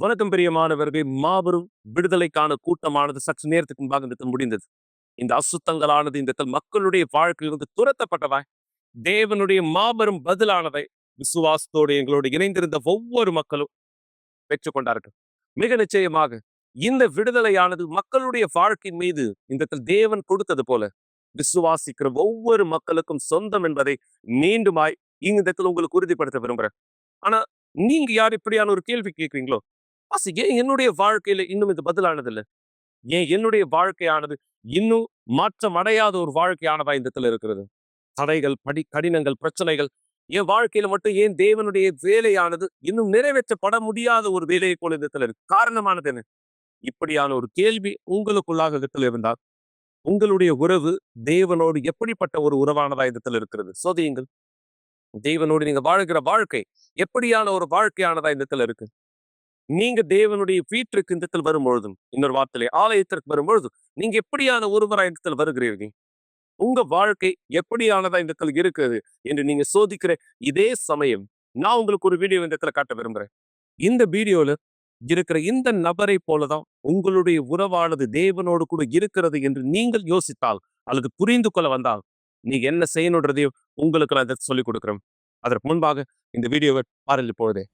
வணக்கம் பிரியமானவர்கள். மாபெரும் விடுதலைக்கான கூட்டமானது சற்று நேரத்துக்கு முன்பாக இந்த இடத்தில் முடிந்தது. இந்த அசுத்தங்களானது இந்த இடத்தில் மக்களுடைய வாழ்க்கையிலிருந்து துரத்தப்பட்டதாய் தேவனுடைய மாபெரும் பதிலானதை விசுவாசத்தோடு எங்களோடு இணைந்திருந்த ஒவ்வொரு மக்களும் பெற்றுக்கொண்டார்கள். மிக நிச்சயமாக இந்த விடுதலையானது மக்களுடைய வாழ்க்கை மீது இந்த இடத்தில் தேவன் கொடுத்தது போல விசுவாசிக்கிற ஒவ்வொரு மக்களுக்கும் சொந்தம் என்பதை மீண்டுமாய் இந்த இடத்தில் உங்களுக்கு உறுதிப்படுத்த விரும்புறேன். ஆனா நீங்க யார் இப்படியான ஒரு கேள்வி கேட்கிறீங்களோ, ஏன் என்னுடைய வாழ்க்கையில இன்னும் இது பதிலானது இல்ல? ஏன் என்னுடைய வாழ்க்கையானது இன்னும் மாற்றம் அடையாத ஒரு வாழ்க்கையானதா இந்த இடத்துல இருக்கிறது? தடைகள், கடினங்கள், பிரச்சனைகள் என் வாழ்க்கையில மட்டும் ஏன் தேவனுடைய வேலையானது இன்னும் நிறைவேற்றப்பட முடியாத ஒரு வேலையை போல இந்த இடத்துல இருக்கு? காரணமானது என்ன? இப்படியான ஒரு கேள்வி உங்களுக்குள்ளாக இடத்துல இருந்தால் உங்களுடைய உறவு தேவனோடு எப்படிப்பட்ட ஒரு உறவானதா இந்த இடத்துல இருக்கிறது? சோதியுங்கள். தேவனோடு நீங்க வாழ்கிற வாழ்க்கை எப்படியான ஒரு வாழ்க்கையானதா இந்த இடத்துல இருக்கு? நீங்க தேவனுடைய வீட்டிற்கு இந்த இடத்தில் வரும்பொழுதும், இன்னொரு வார்த்தையிலே ஆலயத்திற்கு வரும்பொழுதும், நீங்க எப்படியான ஒருவரா இந்த இடத்தில் வருகிறீர்கள்? உங்க வாழ்க்கை எப்படியானதா இந்த இடத்துல இருக்குது என்று நீங்க சோதிக்கிற இதே சமயம் நான் உங்களுக்கு ஒரு வீடியோ இந்த இடத்துல காட்ட விரும்புறேன். இந்த வீடியோல இருக்கிற இந்த நபரை போலதான் உங்களுடைய உறவானது தேவனோடு கூட இருக்கிறது என்று நீங்கள் யோசித்தால் அல்லது புரிந்து கொள்ள வந்தால் நீங்க என்ன செய்யணுன்றதையும் உங்களுக்கு நான் இதை சொல்லிக் கொடுக்குறேன். அதற்கு முன்பாக இந்த வீடியோவை பாருங்கள் இப்பொழுதே.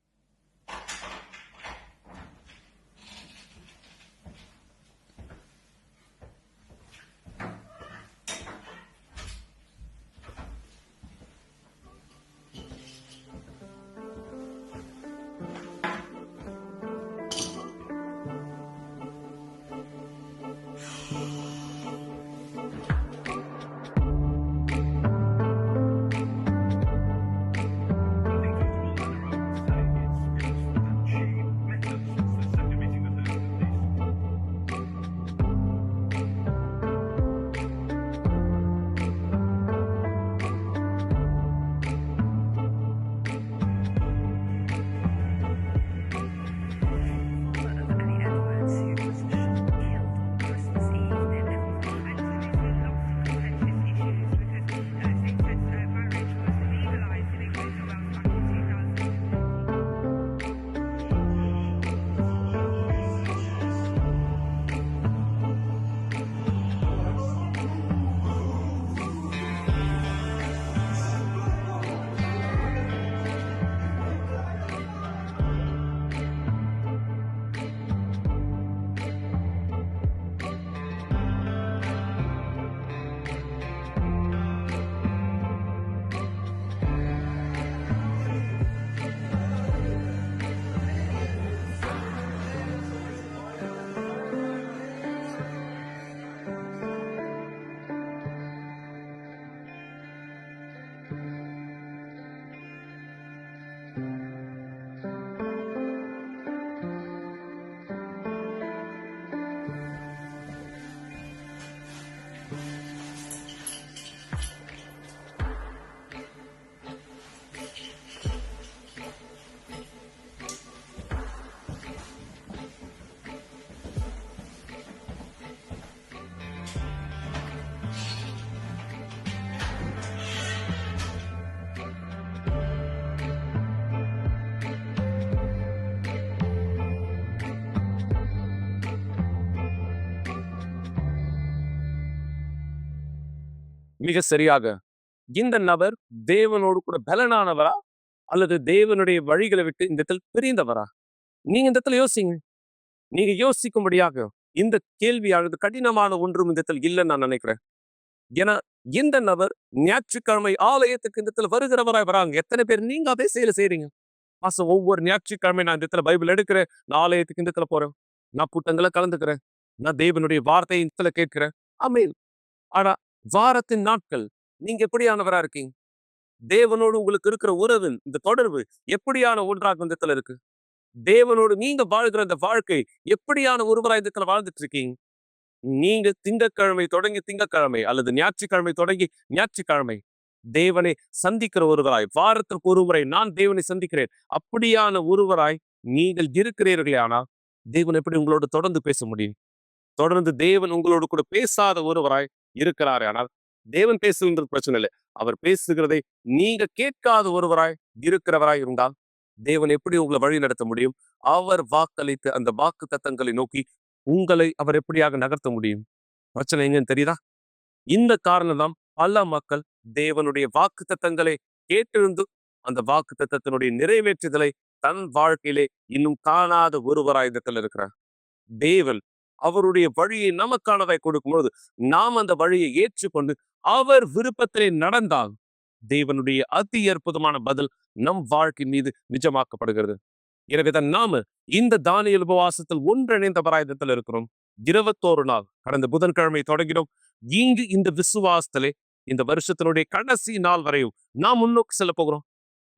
மிக சரியாக இந்த நபர் தேவனோடு கூட பலனானவரா அல்லது தேவனுடைய வழிகளை விட்டு இந்த இடத்தில் பிரிந்தவரா? நீங்க இந்த இடத்துல யோசிங்க. நீங்க யோசிக்கும்படியாக இந்த கேள்வியானது கடினமான ஒன்றும் இந்த இடத்தில் இல்லைன்னு நான் நினைக்கிறேன். ஏன்னா இந்த நபர் ஞாயிற்றுக்கிழமை ஆலயத்துக்கு இந்த இடத்துல வருகிறவராய் வராங்க. எத்தனை பேர் நீங்க அதே செயலை செய்றீங்க? ஒவ்வொரு ஞாயிற்றுக்கிழமை நான் இந்த இடத்துல பைபிள் எடுக்கிறேன், நான் ஆலயத்துக்கு இந்த இடத்துல போறேன், நான் கூட்டங்களை கலந்துக்கிறேன், நான் தேவனுடைய வார்த்தையை இந்த இடத்துல கேட்கிறேன். ஆமென். ஆனா வாரத்தின் நாட்கள் நீங்க எப்படியானவரா இருக்கீங்க? தேவனோடு உங்களுக்கு இருக்கிற உறவு, இந்த தொடர்பு எப்படியான ஒன்றாக இந்த இடத்துல இருக்கு? தேவனோடு நீங்க வாழ்கிற அந்த வாழ்க்கை எப்படியான ஒருவரா இந்த இடத்துல வாழ்ந்துட்டு இருக்கீங்க? நீங்க திங்கட்கிழமை தொடங்கி திங்கட்கிழமை அல்லது ஞாயிற்றுக்கிழமை தொடங்கி ஞாயிற்றுக்கிழமை தேவனை சந்திக்கிற ஒருவராய், வாரத்திற்கு ஒருவரை நான் தேவனை சந்திக்கிறேன் அப்படியான ஒருவராய் நீங்கள் இருக்கிறீர்களே, ஆனால் தேவன் எப்படி உங்களோட தொடர்ந்து பேச முடியும்? தொடர்ந்து தேவன் உங்களோடு கூட பேசாத ஒருவராய் இருக்கிறாரே, ஆனால் தேவன் பேசுகின்றது பிரச்சனை இல்லை, அவர் பேசுகிறதை நீங்க கேட்காத ஒருவராய் இருக்கிறவராய் இருந்தால் தேவன் எப்படி உங்களை வழி நடத்த முடியும்? அவர் வாக்களித்த அந்த வாக்குத்தத்தங்களை நோக்கி உங்களை அவர் எப்படியாக நகர்த்த முடியும்? பிரச்சனை எங்கன்னு தெரியுதா? இந்த காரணம் தான் பல மக்கள் தேவனுடைய வாக்குத்தத்தங்களை கேட்டிருந்து அந்த வாக்குத்தத்தத்தினுடைய நிறைவேற்றுதலை தன் வாழ்க்கையிலே இன்னும் காணாத ஒருவராய் இந்த இடத்துல இருக்கிறார். தேவன் அவருடைய வழியை நமக்கானதை கொடுக்கும்போது நாம் அந்த வழியை ஏற்றுக்கொண்டு அவர் விருப்பத்திலே நடந்தால் தேவனுடைய அதி அற்புதமான பதில் நம் வாழ்க்கை மீது நிஜமாக்கப்படுகிறது. எனவேதான் நாம இந்த தானியேல் உபவாசத்தில் ஒன்றிணைந்த பராயத்தில் இருக்கிறோம். 21 நாள் கடந்த புதன்கிழமை தொடங்கினோம். இங்கு இந்த விசுவாசத்திலே இந்த வருஷத்தினுடைய கடைசி நாள் வரையும் நாம் முன்னோக்கி செல்ல போகிறோம்.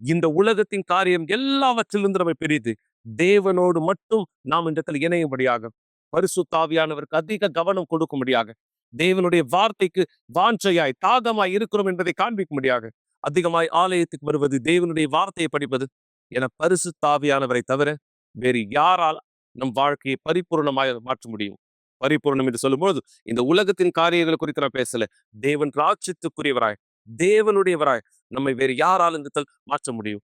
இந்த உலகத்தின் காரியம் எல்லாவற்றிலிருந்து நம்மை பிரித்து தேவனோடு மட்டும் நாம் இந்த இடத்துல இணையும்படியாக பரிசுத்த ஆவியானவருக்கு அதிக கவனம் கொடுக்கும்படியாக தேவனுடைய வார்த்தைக்கு வாஞ்சையாய் தாகமாய் இருக்கிறோம் என்பதை காண்பிக்கும்படியாக அதிகமாய் ஆலயத்துக்கு வருவது, தேவனுடைய வார்த்தையை படிப்பது என பரிசுத்த ஆவியானவரை தவிர வேறு யாரால் நம் வாழ்க்கையை பரிபூர்ணமாய் மாற்ற முடியும்? பரிபூர்ணம் என்று சொல்லும்போது இந்த உலகத்தின் காரியங்கள் குறித்து நான் பேசல. தேவன் ராட்சியத்துக்குரியவராய் தேவனுடையவராய் நம்மை வேறு யாரால் இந்த இடத்தில் மாற்ற முடியும்?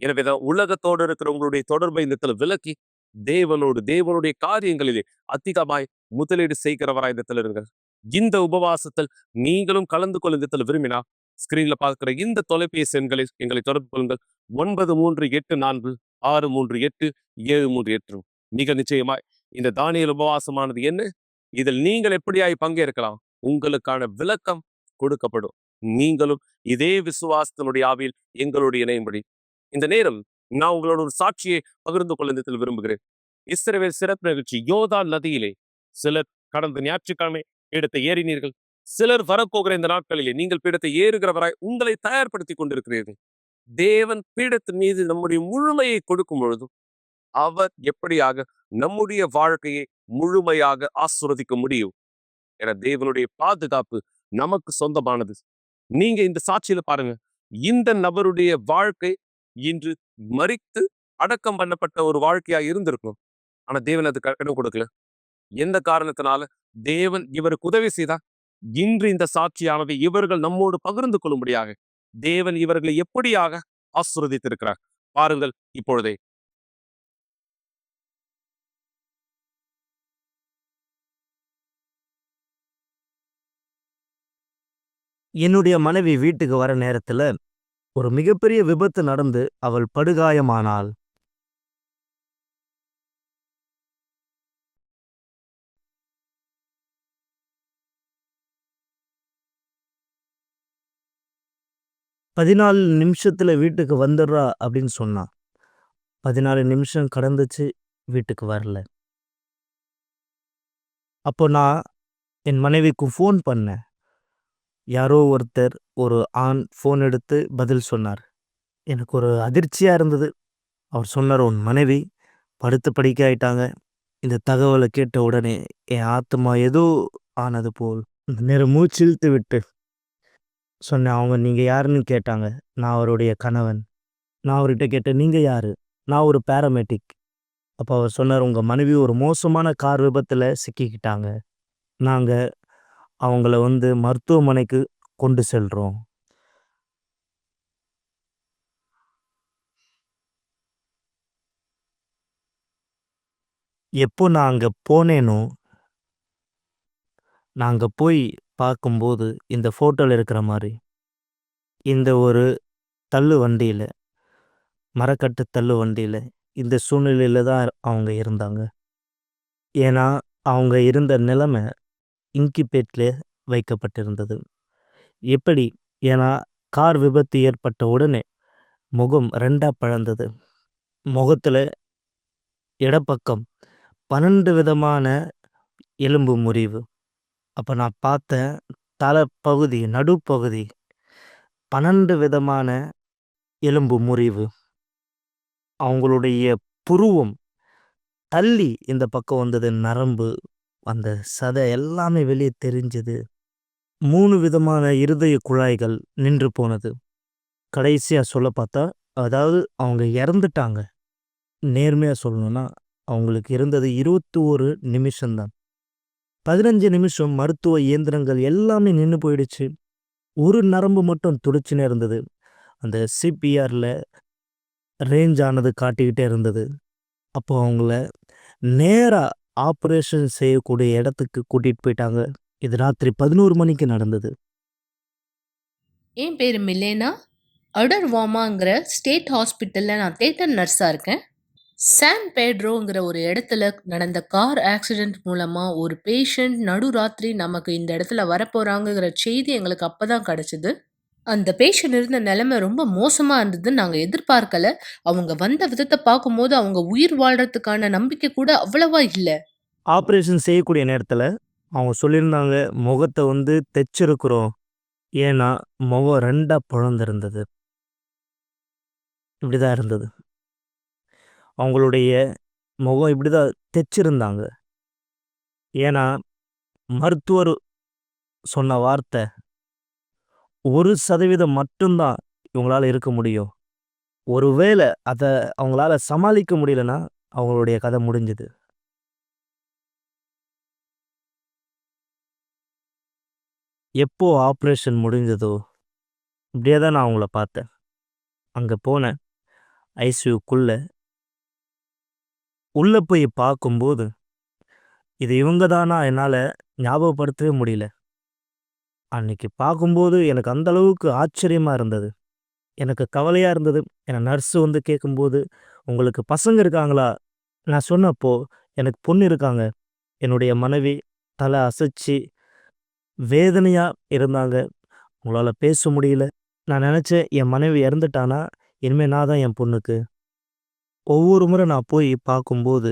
எனவேதான் உலகத்தோடு இருக்கிற உங்களுடைய தொடர்பை இந்த இடத்துல விலக்கி தேவனோடு தேவனுடைய காரியங்களிலே அதிகமாய் முதலீடு செய்கிறவராய் இந்த இடத்துல இருங்க. இந்த உபவாசத்தில் நீங்களும் கலந்து கொள்ளும் இடத்துல விரும்பினா ஸ்கிரீன்ல பார்க்கிற இந்த தொலைபேசி எண்களை எங்களை தொடர்பு கொள்ளுங்கள். 9384638738. மிக நிச்சயமாய் இந்த தானியேல் உபவாசமானது என்ன, இதில் நீங்கள் எப்படியாய் பங்கேற்கலாம், உங்களுக்கான விளக்கம் கொடுக்கப்படும். நீங்களும் இதே விசுவாசத்தினுடைய ஆவியில் எங்களுடைய இணையும்படி இந்த நேரம் நான் உங்களோட ஒரு சாட்சியை பகிர்ந்து கொள்ள விரும்புகிறேன். இஸ்ரவேல் சிறப்பு நிகழ்ச்சி யோர்தான் நதியிலே சிலர் கடந்த ஞாயிற்றுக்கிழமை பீடத்தை ஏறினீர்கள். சிலர் வரப்போகிற இந்த நாட்களிலே நீங்கள் பீடத்தை ஏறுகிறவராய் உங்களை தயார்படுத்தி கொண்டிருக்கிறீர்கள். தேவன் பீடத்தின் மீது நம்முடைய முழுமையை கொடுக்கும் பொழுதும் அவர் எப்படியாக நம்முடைய வாழ்க்கையை முழுமையாக ஆசீர்வதிக்க முடியும் என தேவனுடைய பாதுகாப்பு நமக்கு சொந்தமானது. நீங்க இந்த சாட்சியில பாருங்க, இந்த நபருடைய வாழ்க்கை இன்று மரித்து அடக்கம் பண்ணப்பட்ட ஒரு வாழ்க்கையா இருந்திருக்கும். ஆனா தேவன் அது இடம் கொடுக்கல. எந்த காரணத்தினால? தேவன் இவருக்கு உதவி செய்தா இன்று இந்த சாட்சியானது இவர்கள் நம்மோடு பகிர்ந்து கொள்ளும்படியாக தேவன் இவர்களை எப்படியாக ஆசீர்வதித்திருக்கிறார் பாருங்கள் இப்பொழுதே. என்னுடைய மனைவி வீட்டுக்கு வர நேரத்துல ஒரு மிகப்பெரிய விபத்து நடந்து அவள் படுகாயமானாள். "14 நிமிஷத்துல வீட்டுக்கு வந்துடுறா" அப்படின்னு சொன்னா. 14 நிமிஷம் கடந்துச்சு, வீட்டுக்கு வரல. அப்போ நான் என் மனைவிக்கு ஃபோன் பண்ணேன். யாரோ ஒருத்தர், ஒரு ஆண் ஃபோன் எடுத்து பதில் சொன்னார். எனக்கு ஒரு அதிர்ச்சியா இருந்தது. அவர் சொன்னார், "உன் மனைவி படுத்த படுக்கை ஆயிட்டாங்க." இந்த தகவலை கேட்ட உடனே என் ஆத்மா ஏதோ ஆனது போல் நேரம் மூச்சு இழுத்து விட்டு சொன்னேன். அவங்க "நீங்க யாருன்னு?" கேட்டாங்க. "நான் அவருடைய கணவன்." நான் அவர்கிட்ட கேட்டேன், "நீங்க யாரு?" "நான் ஒரு பேராமெடிக்." அப்போ அவர் சொன்னார், "உங்க மனைவி ஒரு மோசமான கார் விபத்துல சிக்கிக்கிட்டாங்க. நாங்க அவங்கள மருத்துவமனைக்கு கொண்டு செல்றோம்." எப்போ நான் அங்க போனேனோ, நான் அங்க போய் பார்க்கும்போது இந்த ஃபோட்டோல இருக்கிற மாதிரி இந்த ஒரு தள்ளு வண்டியில, மரக்கட்டு தள்ளு வண்டியில இந்த சூழ்நிலையில தான் அவங்க இருந்தாங்க. ஏன்னா அவங்க இருந்த நிலைமை இன்குபேட்டர்ல வைக்கப்பட்டிருந்தது. எப்படி? ஏன்னா கார் விபத்து ஏற்பட்ட உடனே முகம் 2ஆ பிளந்தது. முகத்துல இடப்பக்கம் 12 விதமான எலும்பு முறிவு. அப்ப நான் பார்த்தேன், தலைப்பகுதி, நடுப்பகுதி 12 விதமான எலும்பு முறிவு. அவங்களுடைய புருவம் தள்ளி இந்த பக்கம் வந்தது. நரம்பு, அந்த சதை எல்லாமே வெளியே தெரிஞ்சது. 3 விதமான இருதய குழாய்கள் நின்று போனது. கடைசியா சொல்ல பார்த்தா, அதாவது அவங்க இறந்துட்டாங்க. நேர்மையா சொல்லணும்னா அவங்களுக்கு இருந்தது 21 நிமிஷம்தான். 15 நிமிஷம் மருத்துவ இயந்திரங்கள் எல்லாமே நின்று போயிடுச்சு. ஒரு நரம்பு மட்டும் துடிச்சுன்னு இருந்தது. அந்த சிபிஆர்ல ரேஞ்ச் ஆனது காட்டிக்கிட்டே இருந்தது. அப்போ அவங்கள நேரா ஆப்ரேஷன் செய்யக்கூடிய இடத்துக்கு கூட்டிட்டு போயிட்டாங்க. இது ராத்திரி 11 மணிக்கு நடந்தது. என் பேரு மிலேனா. அடர்வாமாங்கிற ஸ்டேட் ஹாஸ்பிட்டல்ல நான் தியேட்டர் நர்ஸா இருக்கேன். சான் பேட்ரோங்கிற ஒரு இடத்துல நடந்த கார் ஆக்சிடென்ட் மூலமா ஒரு பேஷண்ட் நடுராத்திரி நமக்கு இந்த இடத்துல வரப்போறாங்கங்கிற செய்தி எங்களுக்கு அப்பதான் கிடைச்சது. அந்த பேஷண்ட் இருந்த நிலைமை ரொம்ப மோசமா இருந்ததுன்னு நாங்க எதிர்பார்க்கல. அவங்க வந்த விதத்தை பார்க்கும்போது அவங்க உயிர் வாழ்றதுக்கான நம்பிக்கை கூட அவ்வளவா இல்ல. ஆப்ரேஷன் செய்யக்கூடிய நேரத்துல அவங்க சொல்லியிருந்தாங்க, முகத்த வந்து தெச்சிருக்கிறோம். ஏன்னா, முகம் 2ஆ பிளந்திருந்தது. இப்படிதான் இருந்தது. அவங்களுடைய முகம் இப்படிதான் தெச்சிருந்தாங்க. ஏன்னா, மருத்துவர் சொன்ன வார்த்தை, 1% மட்டும் தான் இவங்களால இருக்க முடியும். ஒருவேளை அத அவங்களால சமாளிக்க முடியலன்னா, அவங்களுடைய கதை முடிஞ்சது. எப்போ ஆப்ரேஷன் முடிஞ்சதோ, இப்படியே தான் நான் அவங்கள பார்த்தேன். அங்க போனேன். ஐசியூக்குள்ள. உள்ள போய் பார்க்கும்போது, இது இவங்க தானா என்னால ஞாபகப்படுத்தவே முடியல. அன்னைக்கு பார்க்கும்போது எனக்கு அந்த அளவுக்கு ஆச்சரியமா இருந்தது. எனக்கு கவலையா இருந்தது. ஏன்னா நர்ஸ் வந்து கேட்கும்போது, "உங்களுக்கு பசங்க இருக்காங்களா?" நான் சொன்னப்போ, "எனக்கு பொண்ணு இருக்காங்க." என்னுடைய மனைவி தலை அசைச்சு வேதனையா இருந்தாங்க. "உங்களால பேச முடியல." நான் நெனச்சேன், என் மனைவி இறந்துட்டானா, இனிமே நான் தான் என் பொண்ணுக்கு. ஒவ்வொரு முறை நான் போய் பார்க்கும்போது,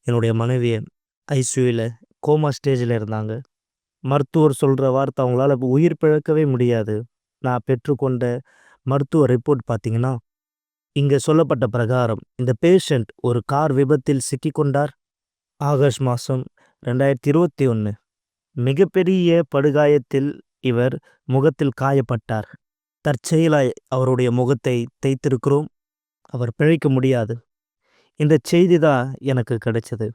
என்னுடைய மனைவிய ஐசியூல கோமா ஸ்டேஜ்ல இருந்தாங்க. மருத்துவர் சொல்ற வார்த்தை, அவங்களால உயிர் பிழைக்கவே முடியாது. நான் பெற்றுக்கொண்ட மருத்துவ ரிப்போர்ட் பார்த்தீங்கன்னா, இங்க சொல்லப்பட்ட பிரகாரம், இந்த பேஷண்ட் ஒரு கார் விபத்தில் சிக்கிக்கொண்டார். ஆகஸ்ட் மாசம் 2021 மிகப்பெரிய படுகாயத்தில் இவர் முகத்தில் காயப்பட்டார். தற்செயலாய் அவருடைய முகத்தை தேய்த்திருக்கிறோம். அவர் பிழைக்க முடியாது. இந்த செய்தி தான் எனக்கு கிடைச்சது.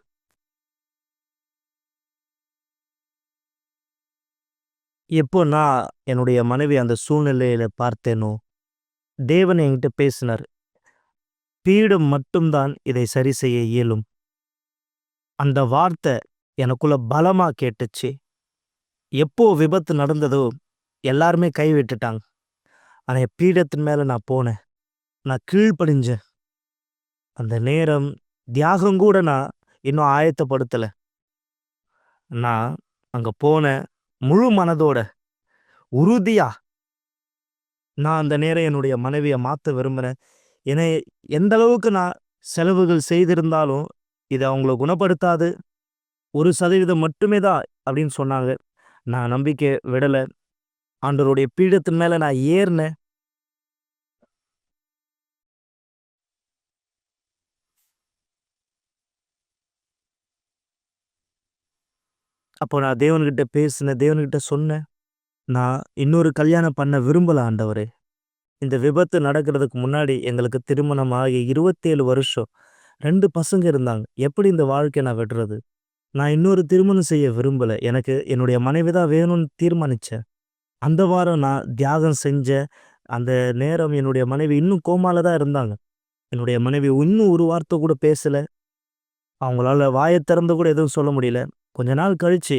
எப்போ நான் என்னுடைய மனைவி அந்த சூழ்நிலையில பார்த்தேனோ, தேவன் என்கிட்ட பேசினார். பீடம் மட்டும் தான் இதை சரி செய்ய இயலும். அந்த வார்த்தை எனக்குள்ள பலமா கேட்டுச்சு. எப்போ விபத்து நடந்ததோ, எல்லாருமே கை விட்டுட்டாங்க. ஆனா என் பீடத்தின் மேல நான் போனேன். நான் கீழ்ப்படிஞ்சேன். அந்த நேரம் தியாகம் கூட நான் இன்னும் ஆயத்தப்படுத்தல. நான் அங்க போனேன். முழு மனதோட, உறுதியா நான் அந்த நேரம் என்னுடைய மனைவிய மாத்த விரும்புறேன். ஏன்னா, எந்த அளவுக்கு நான் செலவுகள் செய்திருந்தாலும், இது அவங்கள குணப்படுத்தாது. 1% மட்டுமே தான் அப்படின்னு சொன்னாங்க. நான் நம்பிக்கை விடல. ஆண்டவருடைய பீடத்தின் மேல நான் ஏறினேன். அப்போ நான் தேவன்கிட்ட பேசினேன். தேவன்கிட்ட சொன்னேன். நான் இன்னொரு கல்யாணம் பண்ண விரும்பல ஆண்டவரே. இந்த விபத்து நடக்கிறதுக்கு முன்னாடி எங்களுக்கு திருமணம் ஆகி 27 வருஷம். 2 பசங்க இருந்தாங்க. எப்படி இந்த வாழ்க்கைய நான் விடுறது? நான் இன்னொரு திருமணம் செய்ய விரும்பல. எனக்கு என்னுடைய மனைவி தான் வேணும்னு தீர்மானிச்சேன். அந்த வாரம் நான் தியாகம் செஞ்சேன். அந்த நேரம் என்னுடைய மனைவி இன்னும் கோமால தான் இருந்தாங்க. என்னுடைய மனைவி இன்னும் ஒரு வார்த்தை கூட பேசல. அவங்களால வாயத் திறந்து கூட எதுவும் சொல்ல முடியல. கொஞ்ச நாள் கழிச்சு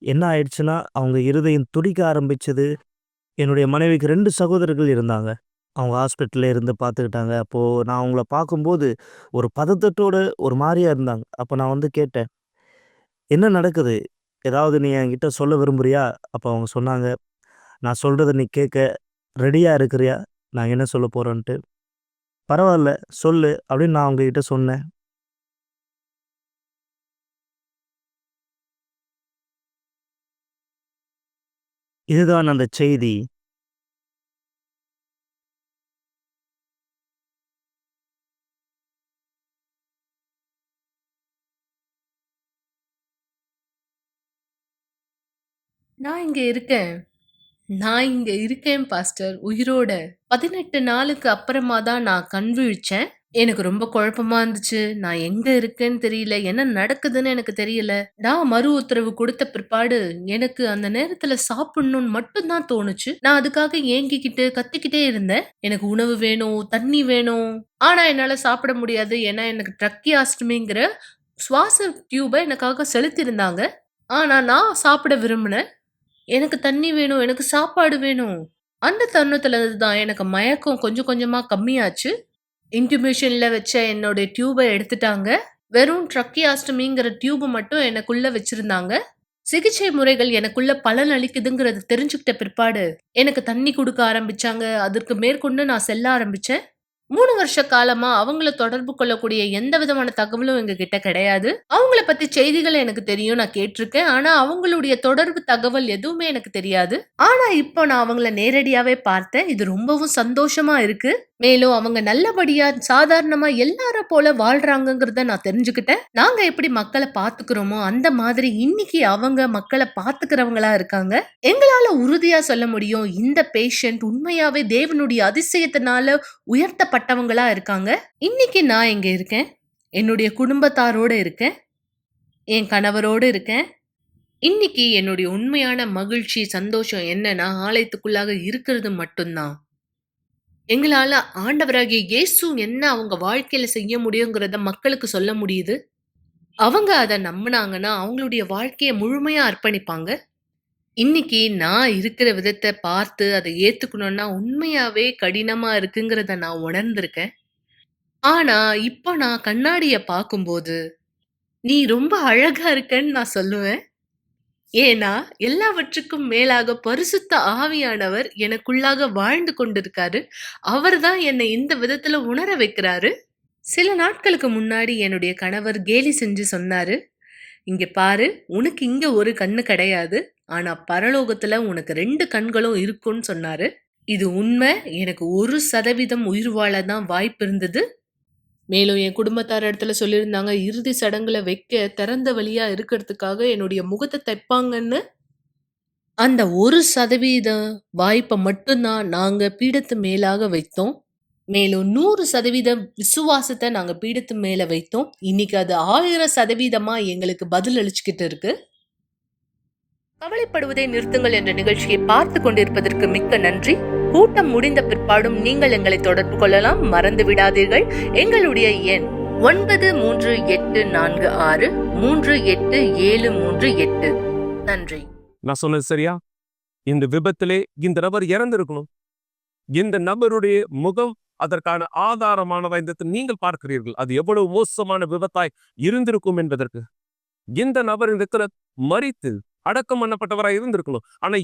என்ன ஆயிடுச்சுன்னா, அவங்க இருதயம் துடிக்க ஆரம்பிச்சது. என்னுடைய மனைவிக்கு 2 சகோதரர்கள் இருந்தாங்க. அவங்க ஹாஸ்பிட்டல்ல இருந்து பார்த்துக்கிட்டாங்க. அப்போ நான் அவங்கள பார்க்கும்போது ஒரு பதட்டத்தோட ஒரு மாரியா இருந்தாங்க. அப்ப நான் வந்து கேட்டேன், "என்ன நடக்குது? ஏதாவது நீ என்கிட்ட சொல்ல விரும்புறியா?" அப்ப அவங்க சொன்னாங்க, "நான் சொல்றத நீ கேட்க ரெடியா இருக்கிறியா? நான் என்ன சொல்லப் போறேன்ட்டு." "பரவால்ல சொல்லு" அப்படின்னு நான் அவங்ககிட்ட சொன்னேன். இதுதான் அந்த செய்தி. நான் இங்க இருக்கேன். நான் இங்க இருக்கேன் பாஸ்டர், உயிரோட. 18 நாளுக்கு அப்புறமா தான் நான் கண் விழிச்சேன். எனக்கு ரொம்ப குழப்பமா இருந்துச்சு. நான் எங்க இருக்கேன்னு தெரியல. என்ன நடக்குதுன்னு எனக்கு தெரியல. நான் மறு உத்தரவு குடுத்த பிற்பாடு, எனக்கு அந்த நேரத்துல சாப்பிடணும்னு மட்டும் தான் தோணுச்சு. நான் அதுக்காக ஏங்கிக்கிட்டு, கத்திக்கிட்டே இருந்தேன். எனக்கு உணவு வேணும், தண்ணி வேணும். ஆனா என்னால சாப்பிட முடியாது. ஏன்னா எனக்கு ட்ரக்கியாஸ்டமிங்கிற சுவாச டியூப எனக்காக செலுத்தியிருந்தாங்க. ஆனா நான் சாப்பிட விரும்பினேன். எனக்கு தண்ணி வேணும், எனக்கு சாப்பாடு வேணும். அந்த தருணத்துல தான் எனக்கு மயக்கம் கொஞ்சம் கொஞ்சமா கம்மியாச்சு. இன்டியூபேஷன்ல வச்ச என்னோட டியூப எடுத்துட்டாங்க. வெறும் ட்ரக்கியாஸ்டமிங்கிற டியூப் மட்டும் எனக்குள்ள வச்சிருந்தாங்க. சிகிச்சை முறைகள் எனக்குள்ள பலன் அளிக்குதுங்கிறது தெரிஞ்சுக்கிட்ட பிற்பாடு, எனக்கு தண்ணி குடுக்க ஆரம்பிச்சாங்க. அதற்கு மேற்கொண்டு நான் செல்ல ஆரம்பிச்சேன். 3 வருஷ காலமா அவங்கள தொடர்பு கொள்ளக்கூடிய எந்த விதமான தகவலும் எங்ககிட்ட கிடையாது. அவங்கள பத்தி செய்திகள் எனக்கு தெரியும். நான் கேட்டிருக்கேன். ஆனா அவங்களுடைய தொடர்பு தகவல் எதுவுமே எனக்கு தெரியாது. ஆனா இப்போ நான் அவங்கள நேரடியாவே பார்த்தேன். இது ரொம்பவும் சந்தோஷமா இருக்கு. மேலும் அவங்க நல்லபடியா சாதாரணமா எல்லார போல வாழ்றாங்கங்கிறத நான் தெரிஞ்சுக்கிட்டேன். நாங்க எப்படி மக்கள பாத்துக்கிறோமோ, அந்த மாதிரி இன்னைக்கு அவங்க மக்கள பாத்துக்கிறவங்களா இருக்காங்க. எங்களால உறுதியா சொல்ல முடியும். இந்த பேஷண்ட் உண்மையாவே தேவனுடைய அதிசயத்தினால உயர்த்தப்பட்டவங்களா இருக்காங்க. இன்னைக்கு நான் எங்க இருக்கேன்? என்னுடைய குடும்பத்தாரோட இருக்கேன். என் கணவரோட இருக்கேன். இன்னைக்கு என்னுடைய உண்மையான மகிழ்ச்சி, சந்தோஷம் என்னன்னா, ஆலயத்துக்குள்ளாக இருக்கிறது மட்டும்தான். எங்களால ஆண்டவராகிய இயேசு என்ன அவங்க வாழ்க்கையில செய்ய முடியுங்கிறத மக்களுக்கு சொல்ல முடியுது. அவங்க அத நம்புனாங்கன்னா, அவங்களுடைய வாழ்க்கைய முழுமையா அர்ப்பணிப்பாங்க. இன்னைக்கு நான் இருக்கிற விதத்த பார்த்து அத ஏத்துக்கணும்னா, உண்மையாவே கடினமா இருக்குங்கிறத நான் உணர்ந்திருக்கேன். ஆனா, இப்ப நான் கண்ணாடிய பார்க்கும்போது, "நீ ரொம்ப அழகா இருக்கன்னு" நான் சொல்லுவேன். ஏன்னா, எல்லாவற்றுக்கும் மேலாக பரிசுத்த ஆவியானவர் எனக்குள்ளாக வாழ்ந்து கொண்டிருக்காரு. அவர் தான் என்னை இந்த விதத்துல உணர வைக்கிறாரு. சில நாட்களுக்கு முன்னாடி என்னுடைய கணவர் கேலி செஞ்சு சொன்னாரு, "இங்க பாரு, உனக்கு இங்க ஒரு கண்ணு கிடையாது. ஆனா பரலோகத்துல உனக்கு 2 கண்களும் இருக்கும்னு" சொன்னாரு. இது உண்மை. எனக்கு 1% உயிர் வாழ தான் வாய்ப்பு இருந்தது. மேலும் என் குடும்பத்தார் இடத்துல சொல்லியிருந்தாங்க, இறுதி சடங்குல வைக்க திறந்த வழியா இருக்கிறதுக்காக என்னுடைய முகத்த தைப்பாங்கன்னு. அந்த 1% வாய்ப்ப மட்டும் தான் நாங்க பீடத்து மேலாக வைத்தோம். மேலும் 100% விசுவாசத்த நாங்க பீடத்து மேல வைத்தோம். இன்னைக்கு அது 1000% எங்களுக்கு பதில் அளிச்சுக்கிட்டு இருக்கு. கவலைப்படுவதை நிறுத்துங்கள் என்ற நிகழ்ச்சியை பார்த்து கொண்டிருப்பதற்கு மிக்க நன்றி. கூட்டம் முடிந்த பிற்பாடும் நீங்கள் எங்களை தொடர்பு கொள்ளலாம். மறந்து விடாதீர்கள். எங்களுடைய எண் 9346387738. நன்றி. நான் சொன்னது சரியா? இந்த விபத்திலே இந்த நபர் இறந்திருக்கணும். இந்த நபருடைய முகம் அதற்கான ஆதாரமானதா இந்த நீங்கள் பார்க்கிறீர்கள். அது எவ்வளவு மோசமான விபத்தாய் இருந்திருக்கும் என்பதற்கு. இந்த நபர் இந்த இடத்துல மரித்து அடக்கம் பண்ணப்பட்டவராய் இருந்திருக்கணும். ஆனா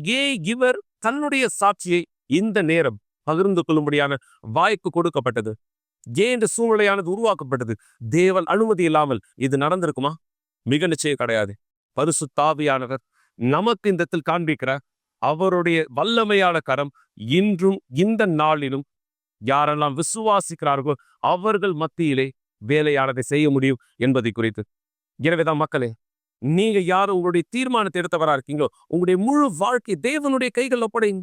இவர் தன்னுடைய சாட்சியை இந்த நேரம் பகிர்ந்து கொள்ளும்படியான வாய்ப்பு கொடுக்கப்பட்டது. இந்த சூழ்நிலையானது உருவாக்கப்பட்டது. தேவன் அனுமதி இல்லாமல் இது நடந்திருக்குமா? மிக நிச்சயம் கிடையாது. பரிசுத்த ஆவியானவர் நமக்கு இந்த இடத்தில் காண்பிக்கிற அவருடைய வல்லமையான கரம் இன்றும் இந்த நாளிலும் யாரெல்லாம் விசுவாசிக்கிறார்களோ அவர்கள் மத்தியிலே வேலையானதை செய்ய முடியும் என்பதை குறித்து. எனவேதான் மக்களே, நீங்க யாரும் உங்களுடைய தீர்மானத்தை எடுத்தவரா இருக்கீங்களோ உங்களுடைய முழு வாழ்க்கை தேவனுடைய கைகள் ஒப்படைங்க.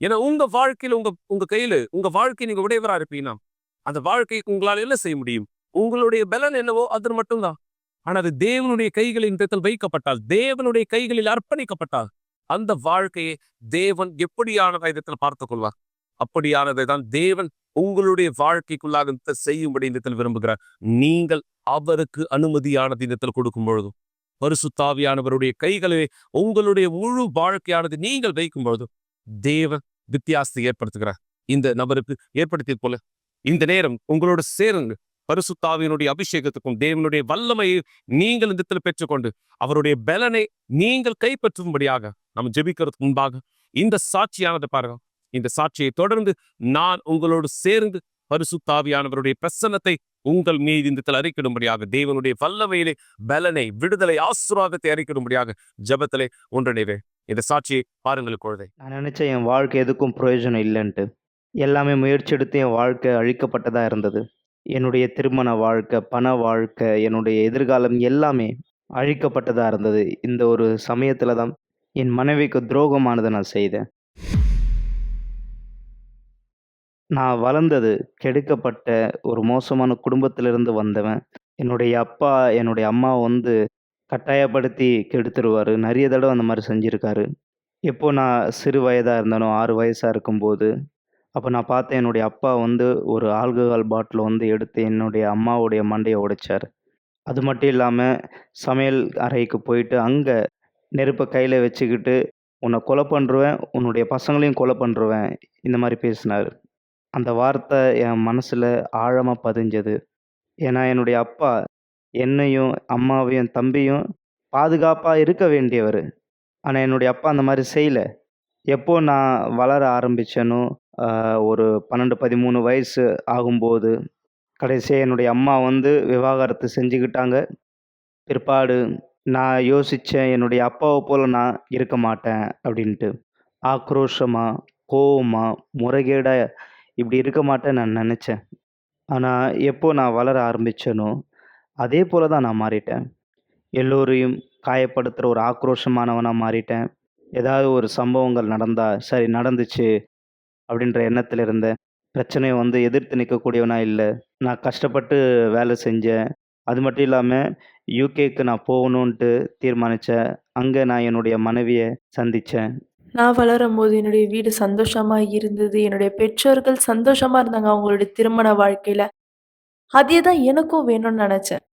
ஏன்னா உங்க வாழ்க்கையில உங்க கையில உங்க வாழ்க்கை நீங்க உடையவரா இருப்பீங்கன்னா அந்த வாழ்க்கைக்கு உங்களால் என்ன செய்ய முடியும்? உங்களுடைய பலன் என்னவோ அது மட்டும்தான். ஆனா அது தேவனுடைய கைகளின் இடத்தில் வைக்கப்பட்டால், தேவனுடைய கைகளில் அர்ப்பணிக்கப்பட்டால் அந்த வாழ்க்கையை தேவன் எப்படியான விதத்தில் பார்த்துக் கொள்வார். அப்படியானதை தான் தேவன் உங்களுடைய வாழ்க்கைக்குள்ளாக செய்யும்படி இந்த விரும்புகிறார். நீங்கள் அவருக்கு அனுமதியானது இந்த கொடுக்கும் பொழுதும், பரிசுத்த ஆவியானவருடைய கைகளை உங்களுடைய முழு வாழ்க்கையானது நீங்கள் வைக்கும் பொழுதும் தேவன் வித்தியாசத்தை ஏற்படுத்துகிறார். இந்த நபருக்கு ஏற்படுத்தியது போல இந்த நேரம் உங்களோட சேருங்க. பரிசுத்த ஆவியினுடைய அபிஷேகத்துக்கும் தேவனுடைய வல்லமையை நீங்கள் இந்த பெற்றுக்கொண்டு அவருடைய பலனை நீங்கள் கைப்பற்றும்படியாக நம்ம ஜெபிக்கிறதுக்கு முன்பாக இந்த சாட்சியானது பாருங்க. இந்த சாட்சியை தொடர்ந்து நான் உங்களோடு சேர்ந்து பரிசுத்த ஆவியானவருடைய பிரசன்னத்தை உங்கள் மீது இந்த அறிக்கிடும்படியாக தேவனுடைய வல்லமையிலே பலனை, விடுதலை, ஆசீர்வாதத்தை அறிக்கிடும்படியாக ஜெபத்திலே ஒன்றிணைவே. இந்த சாட்சியை பாருங்கள் குழந்தை. நான் நினைச்சேன் என் வாழ்க்கை எதுக்கும் பிரயோஜனம் இல்லைன்ட்டு. எல்லாமே முயற்சி எடுத்து என் வாழ்க்கை அழிக்கப்பட்டதா இருந்தது. என்னுடைய திருமண வாழ்க்கை, பண வாழ்க்கை, என்னுடைய எதிர்காலம் எல்லாமே அழிக்கப்பட்டதா இருந்தது. இந்த ஒரு சமயத்துல தான் என் மனைவிக்கு துரோகமானதை நான் செய்தேன். நான் வளர்ந்தது கெடுக்கப்பட்ட ஒரு மோசமான குடும்பத்திலிருந்து வந்தவன். என்னுடைய அப்பா, என்னுடைய அம்மாவ வந்து கட்டாயப்படுத்தி கெடுத்துருவாரு. நெறைய தடவ அந்த மாரி செஞ்சிருக்காரு. எப்போ நான் சிறு வயதா இருந்தேனோ, 6 வயசா இருக்கும்போது, அப்ப நான் பார்த்தேன் என்னுடைய அப்பா வந்து ஒரு ஆல்கஹால் பாட்டில வந்து எடுத்து என்னுடைய அம்மாவுடைய மண்டைய உடைச்சாரு. அது மட்டும் இல்லாம, சமையல் அறைக்கு போயிட்டு அங்க நெருப்ப கையில வச்சுக்கிட்டு, "உன்ன கொலை பண்ருவேன், உன்னுடைய பசங்களையும் கொலை பண்ருவேன்." இந்த மாரி பேசினாரு. அந்த வார்த்தை என் மனசுல ஆழமா பதிஞ்சது. ஏன்னா, என்னுடைய அப்பா என்னையும், அம்மாவையும், தம்பியும் பாதுகாப்பா இருக்க வேண்டியவரு. ஆனா, என்னுடைய அப்பா அந்த மாரி செய்யல. எப்போ நான் வளர ஆரம்பிச்சேனோ, ஒரு 12, 13 வயசு ஆகும்போது, கடைசியா என்னுடைய அம்மா வந்து விவாகரத்து செஞ்சுக்கிட்டாங்க. பிற்பாடு நான் யோசிச்சேன், என்னுடைய அப்பாவ போல நான் இருக்க மாட்டேன் அப்டின்ட்டு. ஆக்ரோஷமா, கோவமா, முறைகேடா இப்டி இருக்க மாட்டேன்னு நான் நெனச்சேன். ஆனா, எப்போ நான் வளர ஆரம்பிச்சேனோ, அதே போல தான் நான் மாறிட்டேன். எல்லோரையும் காயப்படுத்துற ஒரு ஆக்ரோஷமானவனா மாறிட்டேன். ஏதாவது ஒரு சம்பவங்கள் நடந்தா, சரி நடந்துச்சு அப்டின்ற எண்ணத்துல இருந்தேன். பிரச்சனைய வந்து எதிர்த்து நிக்கக்கூடியவனா இல்ல. நான் கஷ்டப்பட்டு வேல செஞ்சேன். அது மட்டும் இல்லாம யுகேக்கு நான் போகணுன்ட்டு தீர்மானிச்சேன். அங்க நான் என்னுடைய மனைவிய சந்திச்சேன். நான் வளரும்போது என்னுடைய வீடு சந்தோஷமா இருந்தது. என்னுடைய பெற்றோர்கள் சந்தோஷமா இருந்தாங்க அவங்களுடைய திருமண வாழ்க்கையில. அதே தான் எனக்கும் வேணும்னு நெனச்சேன்.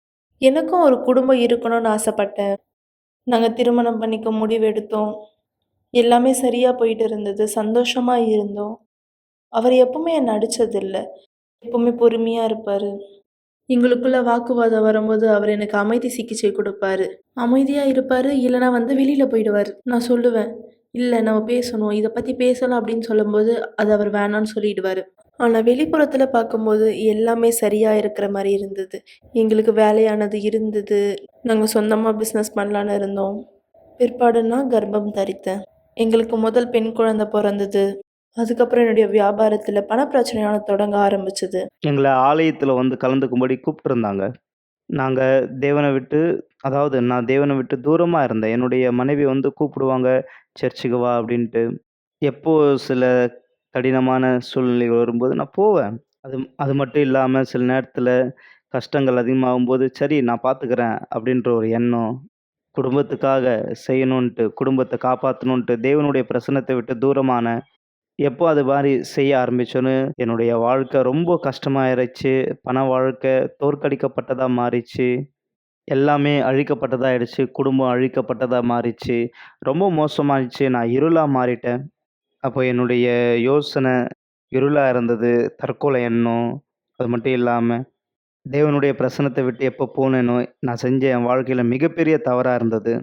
எனக்கும் ஒரு குடும்பம் இருக்கணும்னு ஆசைப்பட்டேன். நாங்க திருமணம் பண்ணிக்க முடிவெடுத்தோம். எல்லாமே சரியா போயிட்டு இருந்தது. சந்தோஷமா இருந்தோம். அவர் எப்பவுமே என்ன அடிச்சதில்ல. எப்பவுமே பொறுமையா இருப்பாரு. எங்களுக்குள்ள வாக்குவாதம் வரும்போது அவர் எனக்கு அமைதி சிகிச்சை குடுப்பாரு. அமைதியா இருப்பாரு. இல்லன்னா வந்து வெளியில போயிடுவாரு. நான் சொல்லுவேன், "இல்ல நம்ம பேசணும். இத பத்தி பேசலாம்" அப்படின்னு சொல்லும்போது, அது அவர் வேணான்னு சொல்லிடுவாரு. ஆனா வெளிப்புறத்துல பார்க்கும்போது எல்லாமே சரியா இருக்கிற மாரி இருந்தது. எங்களுக்கு வேலையானது இருந்தது. நாங்க சொந்தமா பிசினஸ் பண்ணலான்னு இருந்தோம். பிற்பாடு நான் கர்ப்பம் தரித்தேன். எங்களுக்கு முதல் பெண் குழந்தை பொறந்தது. அதுக்கப்புறம் என்னுடைய வியாபாரத்துல பணப்பிரச்சனையான தொடங்க ஆரம்பிச்சது. எங்கள ஆலயத்துல வந்து கலந்துக்கும்படி கூப்ட்டுருந்தாங்க. நாங்க தேவன விட்டு அதாவது நான் தேவன விட்டு தூரமா இருந்தேன். என்னுடைய மனைவி வந்து கூப்பிடுவாங்க, "சர்ச்சுக்கு வா" அப்டின்ட்டு. எப்போ சில கடினமான சூழ்நிலைகள் வரும்போது நான் போவேன். அது அது மட்டும் இல்லாம சில நேரத்துல கஷ்டங்கள் அதிகமாகும்போது, "சரி நான் பார்த்துக்கிறேன்" அப்டின்ற ஒரு எண்ணம். குடும்பத்துக்காக செய்யணுன்ட்டு, குடும்பத்த காப்பாத்தணுன்ட்டு தேவனுடைய பிரசன்னத்த விட்டு தூரமானேன். எப்போ அது மாரி செய்ய ஆரம்பிச்சோன்னு, என்னுடைய வாழ்க்கை ரொம்ப கஷ்டமாயிருச்சு. பண வாழ்க்கை தோற்கடிக்கப்பட்டதா மாறிச்சு. எல்லாமே அழிக்கப்பட்டதா ஆயிடுச்சு. குடும்பம் அழிக்கப்பட்டதா மாறிச்சு. ரொம்ப மோசமாயிடுச்சு. நான் இருளா மாறிட்டேன். அப்போ என்னுடைய யோசனை இருளா இருந்தது. தற்கொலை எண்ணம். அது மட்டும் இல்லாம, தேவனுடைய பிரசன்னத்த விட்டு எப்போ போனேனோ, நான் செஞ்ச என் வாழ்க்கையில மிகப்பெரிய தவறா இருந்தது.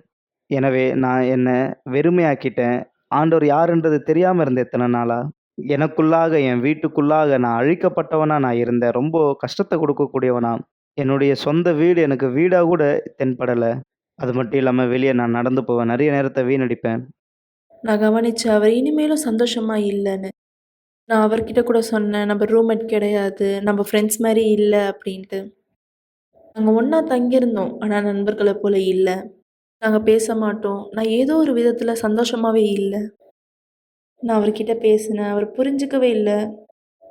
எனவே நான் என்ன வெறுமையாக்கிட்டேன். ஆண்டவர் யாருன்றது தெரியாம இருந்தேன் இத்தன நாளா. எனக்குள்ளாக, என் வீட்டுக்குள்ளாக நான் அழிக்கப்பட்டவனா நான் இருந்தேன். ரொம்ப கஷ்டத்த குடுக்கக்கூடியவனா. என்னுடைய சொந்த வீடு எனக்கு வீடா கூட தென்படல. அது மட்டும் இல்லாம வெளிய நான் நடந்து போவேன். நெறைய நேரத்த வீணடிப்பேன். நான் கவனிச்சேன் அவர் இனிமேலும் சந்தோஷமா இல்லன்னு. நான் அவர்கிட்ட கூட சொன்னேன், "நம்ம ரூம்மேட் கிடையாது. நம்ம ஃப்ரெண்ட்ஸ் மாரி இல்ல" அப்படின்ட்டு. நாங்க ஒண்ணா தங்கியிருந்தோம். ஆனா நண்பர்கள போல இல்ல. நாங்க பேச மாட்டோம். நான் ஏதோ ஒரு விதத்துல சந்தோஷமாவே இல்ல. நான் அவர்கிட்ட பேசினேன். அவர் புரிஞ்சுக்கவே இல்ல.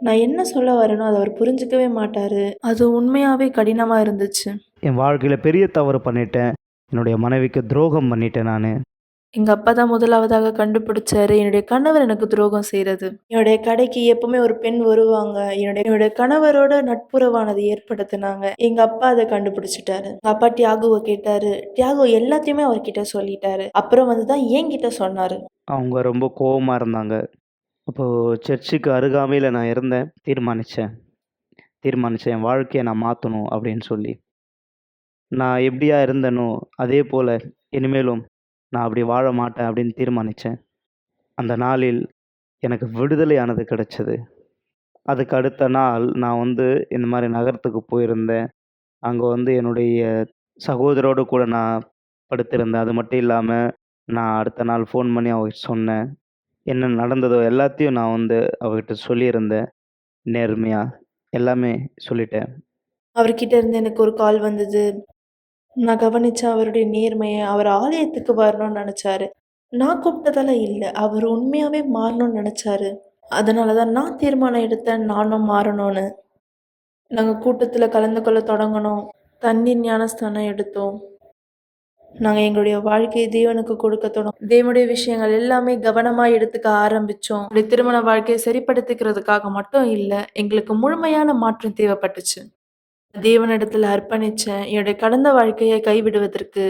நான் என்ன சொல்ல வரேனோ, அத அவர் புரிஞ்சுக்கவே மாட்டாரு. அது உண்மையாவே கடினமா இருந்துச்சு. என் வாழ்க்கையில பெரிய தவறு பண்ணிட்டேன். என்னுடைய மனைவிக்கு துரோகம் பண்ணிட்டேன் நானு. எங்க அப்பா தான் முதலாவதாக கண்டுபிடிச்சாரு. என்னுடைய கணவர் எனக்கு துரோகம் செய்றது. என்னுடைய கடைக்கு எப்பவுமே ஒரு பெண் வருவாங்க. என்னுடைய கணவரோட நட்புறவானது ஏற்படுத்துனாங்க. எங்க அப்பா அத கண்டுபிடிச்சுட்டாரு. எங்க அப்பா தியாகுவ கேட்டாரு. தியாகு எல்லாத்தையுமே அவர்கிட்ட சொல்லிட்டாரு. அப்புறம் வந்து தான் என்கிட்ட சொன்னாரு. அவங்க ரொம்ப கோவமா இருந்தாங்க. அப்போ சர்ச்சுக்கு அருகாமையில நான் இருந்தேன். தீர்மானிச்சேன் என் வாழ்க்கைய நான் மாத்தணும் அப்படின்னு சொல்லி. நான் எப்படியா இருந்தேனோ, அதே போல இனிமேலும் நான் அப்படி வாழ மாட்டேன் அப்படின்னு தீர்மானிச்சேன். அந்த நாளில் எனக்கு விடுதலையானது கிடைச்சது. அதுக்கு அடுத்த நாள் நான் வந்து இந்த மாரி நகரத்துக்கு போயிருந்தேன். அங்க வந்து என்னுடைய சகோதரோடு கூட நான் படுத்திருந்தேன். அது மட்டும் இல்லாம, நான் அடுத்த நாள் ஃபோன் பண்ணி அவகிட்ட சொன்னேன். என்ன நடந்ததோ எல்லாத்தையும் நான் வந்து அவகிட்ட சொல்லியிருந்தேன். நேர்மையா எல்லாமே சொல்லிட்டேன். அவர்கிட்ட இருந்து எனக்கு ஒரு கால் வந்தது. நான் கவனிச்சேன் அவருடைய நேர்மைய. அவர் ஆலயத்துக்கு வரணும்னு நெனச்சாரு. நான் கூப்பிட்டதால இல்ல. அவர் உண்மையாவே மாறணும்னு நெனச்சாரு. அதனால தான் நான் தீர்மானம் எடுத்தேன் நானும் மாறணும்னு. நாங்க கூட்டத்துல கலந்து கொள்ள தொடங்குனோம். தண்ணீர் ஞானஸ்தானம் எடுத்தோம். நாங்க எங்களுடைய வாழ்க்கையை தேவனுக்கு கொடுக்க தேவனுடைய விஷயங்கள் எல்லாமே கவனமா எடுத்துக்க ஆரம்பிச்சோம். என்னுடைய திருமண வாழ்க்கையை சரிப்படுத்திக்கிறதுக்காக மட்டும் இல்ல, எங்களுக்கு முழுமையான மாற்றம் தேவைப்பட்டுச்சு. தேவனிடத்துல அர்ப்பணிச்சேன். என்னுடைய கடந்த வாழ்க்கையை கைவிடுவதற்கு.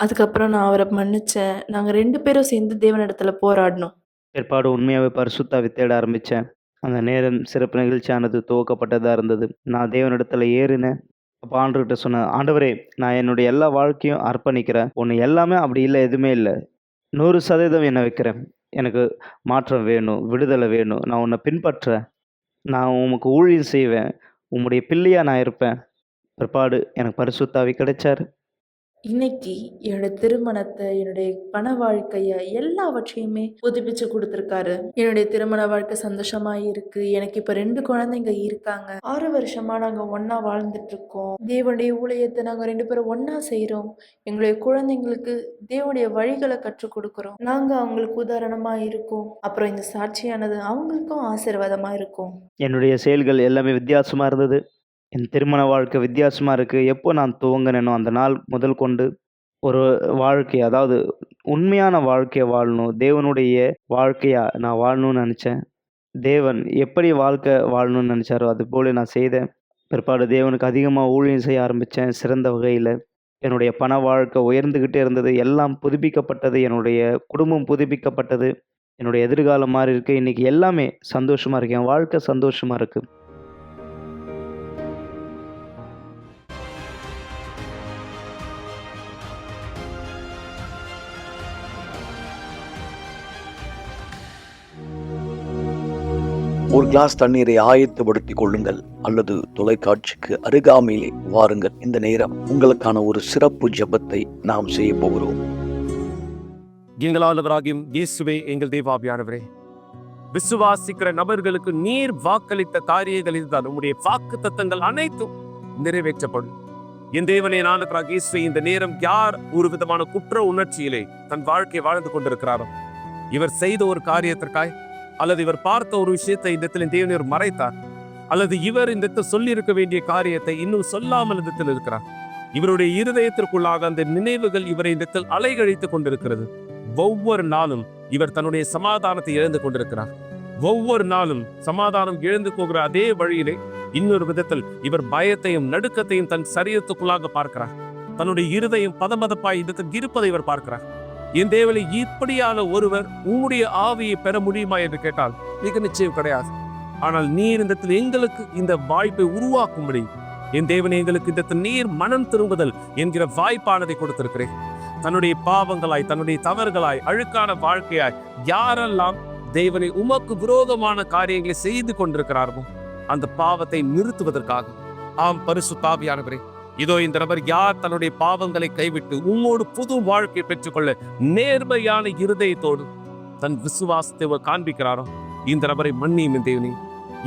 அதுக்கப்புறம் நான் அவரை மன்னிச்சேன். நாங்க 2 பேரும் சேர்ந்து தேவனிடத்துல போராடினோம். பிற்பாடு உண்மையாகவே பரிசுத்தாவி தேட ஆரம்பித்தேன். அந்த நேரம் சிறப்பு நிகழ்ச்சியானது துவக்கப்பட்டதாக இருந்தது. நான் தேவனிடத்தில் ஏறினேன். அப்போ ஆண்டவர்கிட்ட சொன்னேன், ஆண்டவரே, நான் என்னுடைய எல்லா வாழ்க்கையும் அர்ப்பணிக்கிறேன். ஒன்று எல்லாமே அப்படி இல்லை, எதுவுமே இல்லை. 100% என்னை வைக்கிறேன். எனக்கு மாற்றம் வேணும், விடுதலை வேணும். நான் உன்னை பின்பற்றுறேன். நான் உமக்கு ஊழியம் செய்வேன். உம்முடைய பிள்ளையா நான் இருப்பேன். பிற்பாடு எனக்கு பரிசுத்தாவி கிடைச்சாரு. இன்னைக்கு என்னோட திருமணத்தை, என்னுடைய பண வாழ்க்கைய எல்லாவற்றையுமே புதுப்பிச்சு குடுத்துருக்காரு. என்னுடைய திருமண வாழ்க்கை சந்தோஷமா இருக்கு. எனக்கு இப்ப 2 குழந்தைங்க இருக்காங்க. 6 வருஷமா நாங்க ஒண்ணா வாழ்ந்துட்டு இருக்கோம். தேவனுடைய ஊழியத்தை நாங்க 2 பேரும் ஒண்ணா செய்றோம். எங்களுடைய குழந்தைங்களுக்கு தேவனுடைய வழிகளை கற்றுக் கொடுக்கிறோம். நாங்க அவங்களுக்கு உதாரணமா இருக்கோம். அப்புறம் இந்த சாட்சியானது அவங்களுக்கும் ஆசீர்வாதமா இருக்கும். என்னுடைய செயல்கள் எல்லாமே வித்தியாசமா இருந்தது. என் திருமண வாழ்க்கை வித்தியாசமா இருக்கு. எப்போ நான் துவங்கினேனோ அந்த நாள் முதல் கொண்டு ஒரு வாழ்க்கை, அதாவது உண்மையான வாழ்க்கைய வாழணும். தேவனுடைய வாழ்க்கையா நான் வாழணும்னு நெனச்சேன். தேவன் எப்படி வாழ்க்கை வாழணும்னு நெனச்சாரோ அதுபோல நான் செய்தேன். பிற்பாடு தேவனுக்கு அதிகமா ஊழியம் செய்ய ஆரம்பிச்சேன் சிறந்த வகையில. என்னுடைய பண வாழ்க்கை உயர்ந்துகிட்டே இருந்தது. எல்லாம் புதுப்பிக்கப்பட்டது. என்னுடைய குடும்பம் புதுப்பிக்கப்பட்டது. என்னுடைய எதிர்காலம் மாறி இருக்கு. இன்னைக்கு எல்லாமே சந்தோஷமா இருக்கு. என் வாழ்க்கை சந்தோஷமா இருக்கு. ஒரு கிளாஸ் தண்ணீரை ஆயத்தப்படுத்திக் கொள்ளுங்கள் அல்லது தொலைக்காட்சிக்கு அருகாமையிலே வாருங்கள். இந்த நேரம் உங்களுக்கான ஒரு சிறப்பு ஜெபத்தை நாம் செய்ய போகிறோம். எங்களானவராகியும் இயேசுவே, எங்கள் தேவாவியானவரே, விசுவாசிக்கிற நபர்களுக்கு நீர் வாக்களித்த காரியங்களில் தான் உம்முடைய வாக்கு தத்தங்கள் அனைத்தும் நிறைவேற்றப்படும். என் தேவனே, நானவராக இயேசுவே, இந்த நேரம் யார் ஒரு விதமான குற்ற உணர்ச்சியிலே தன் வாழ்க்கை வாழ்ந்து கொண்டிருக்கிறாரோ, இவர் செய்த ஒரு காரியத்திற்காய் அல்லது இவர் பார்த்த ஒரு விஷயத்தை இந்த இடத்தில் தேவனீர் மறைத்தார், அல்லது இவர் இந்த இடத்தில் சொல்லி இருக்க வேண்டிய காரியத்தை இன்னும் சொல்லாமல் இந்த இடத்தில் இருக்கிறார். இவருடைய இருதயத்திற்குள்ளாக அந்த நினைவுகள் இவரை இந்த இடத்தில் அலைகழித்துக் கொண்டிருக்கிறது. ஒவ்வொரு நாளும் இவர் தன்னுடைய சமாதானத்தை இழந்து கொண்டிருக்கிறார். ஒவ்வொரு நாளும் சமாதானம் இழந்து போகிற அதே வழியிலே இன்னொரு விதத்தில் இவர் பயத்தையும் நடுக்கத்தையும் தன் சரீரத்துக்குள்ளாக பார்க்கிறார். தன்னுடைய இருதயம் பதமதப்பாய் இடத்தில் இருப்பதை இவர் பார்க்கிறார். என் தேவனை, இப்படியான ஒருவர் உம்முடைய ஆவியை பெற முடியுமா என்று கேட்டால் மிக நிச்சயம் கிடையாது. ஆனால் நீர் இந்த எங்களுக்கு இந்த வாய்ப்பை உருவாக்கும்படி என் தேவனை, எங்களுக்கு இந்த நீர் மனம் திரும்புதல் என்கிற வாய்ப்பானதை கொடுத்திருக்கிறேன். தன்னுடைய பாவங்களாய், தன்னுடைய தவறுகளாய், அழுக்கான வாழ்க்கையாய் யாரெல்லாம் தேவனை உமக்கு விரோதமான காரியங்களை செய்து கொண்டிருக்கிறார்களோ அந்த பாவத்தை நிறுத்துவதற்காக, ஆம் பரிசுத்த ஆவியானவரே, இதோ இந்த நபர் யார் தன்னுடைய பாவங்களை கைவிட்டு உம்மோடு புது வாழ்க்கை பெற்றுக்கொள்ள நேர்மையான இருதயத்தோடு தன் விசுவாசத்தை காண்பிக்கிறாரோ இந்த நபரை மன்னியும் தேவனே.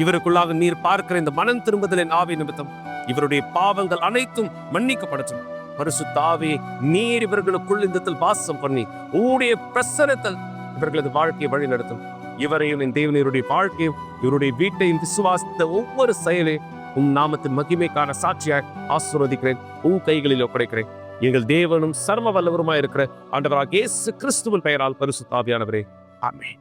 இவருக்குள்ளாக நீர் பார்க்கிற இந்த மனம் திரும்புதலின் ஆவி நிமித்தம் இவருடைய பாவங்கள் அனைத்தும் மன்னிக்கப்படட்டும். பரிசுத்த ஆவியை நீர் இவர்களுக்குள் இந்த வாசம் பண்ணி உம்முடைய பிரசன்னத்தில் இவர்களது வாழ்க்கையை வழி நடத்தும். இவரையும் என் தேவனருடைய வாழ்க்கையும் இவருடைய வீட்டையும் விசுவாசித்த ஒவ்வொரு செயலே உம் நாமத்தின் மகிமைக்கான சாட்சியாய் ஆசீர்வதிக்கிறேன். உன் கைகளில் ஒப்படைக்கிறேன். எங்கள் தேவனும் சர்வ வல்லவருமாய் இருக்கிற ஆண்டவராகிய இயேசு கிறிஸ்துவின் பெயரால் பரிசுத்த ஆவியானவரே, ஆமென்.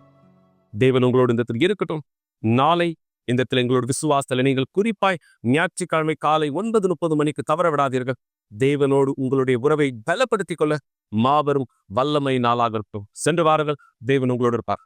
தேவன் உங்களோடு இந்த இடத்தில் இருக்கட்டும். நாளை இந்த இடத்துல எங்களோட விசுவாசத்தில் நீங்கள் குறிப்பாய் ஞாயிற்றுக்கிழமை காலை 9:30 மணிக்கு தவற விடாதீர்கள். தேவனோடு உங்களுடைய உறவை பலப்படுத்திக் கொள்ள மாபெரும் வல்லமை நாளாக இருக்கும். சென்று வாருங்கள். தேவன் உங்களோடு இருப்பார்.